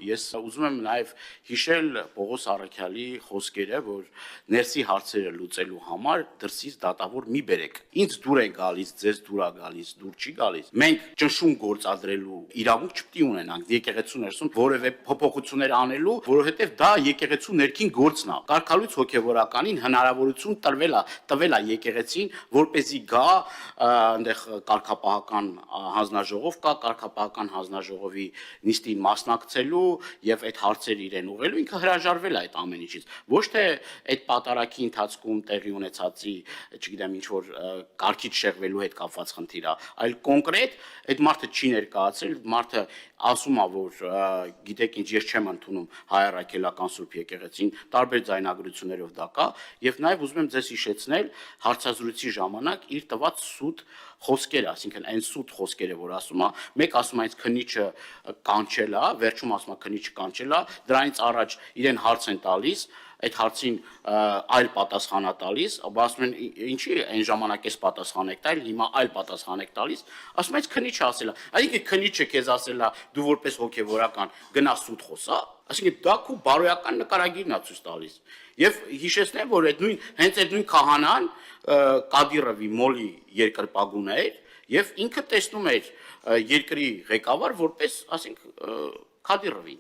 Ես ուզում եմ նաև հիշել Պողոս Առաքյալի խոսքերը, որ ներսի հարցերը լուծելու համար դրսից դատավոր մի բերեք։ Ինձ դուր է գալիս, ձեզ դուր է գալիս, դուր չի գալիս։ Մենք ճնշում գործադրելու իրավունք չպետք է ունենանք եկեղեցու ներսում որևէ փոփոխություններ անելու, որովհետև դա եկեղեցու ներքին գործն է։ Կարգալույց հոգևորականին հնարավորություն տվել է եկեղեցին, որպեսզի գա այնտեղ կարգապահական հանձնաժողով կա, կարգապահական հանձնաժողովի նիստին մասնակցելու եւ այդ հարցերը իրեն ուղղելու, ինքը հրաժարվել է այդ ամեն ինչից։ Ոչ թե այդ պատարագի ընթացքում տեղի ունեցածի, չգիտեմ, ինչ որ կարգից շեղվելու հետ կապված խնդիր է, այլ կոնկրետ այդ մարդը չի ներկայացել, մարդը ասում է, որ գիտեք ինչ, ես չեմ ընդունում Հայ Առաքելական Սուրբ եկեղեցին, տարբեր ձայնագրություններով դա կա, եւ նաեւ ուզում եմ ձեզ հիշեցնել հարցազրույցի ժամանակ իր տված սուտ խոսքերը, այսինքն այն սուտ խոսքերը, որ ասում է, մեկ ասում է այս քնիչը կանչել է, վերջում ասում է քնիչը կանչել է, դրանից առաջ իրեն հարց են տալիս, այդ հարցին այլ պատասխան է տալիս, ասում են ինչի այն ժամանակ էս պատասխան եք տալ, հիմա այլ պատասխան եք տալիս, ասում այս քնիչը ասել է, այսինքն քնիչը քեզ ասել է, դու որպես հոգևորական գնա սուտ խոսա, այսինքն դա քո բարոյական նկարագիրն է ցույց տալիս։ Եվ հիշեցնեմ, որ հենց այդ նույն քահանան Կադիրովի մոլի երկրպագուն էր եւ ինքը տեսնում էր երկրի ղեկավար որպես, ասենք, Կադիրովին։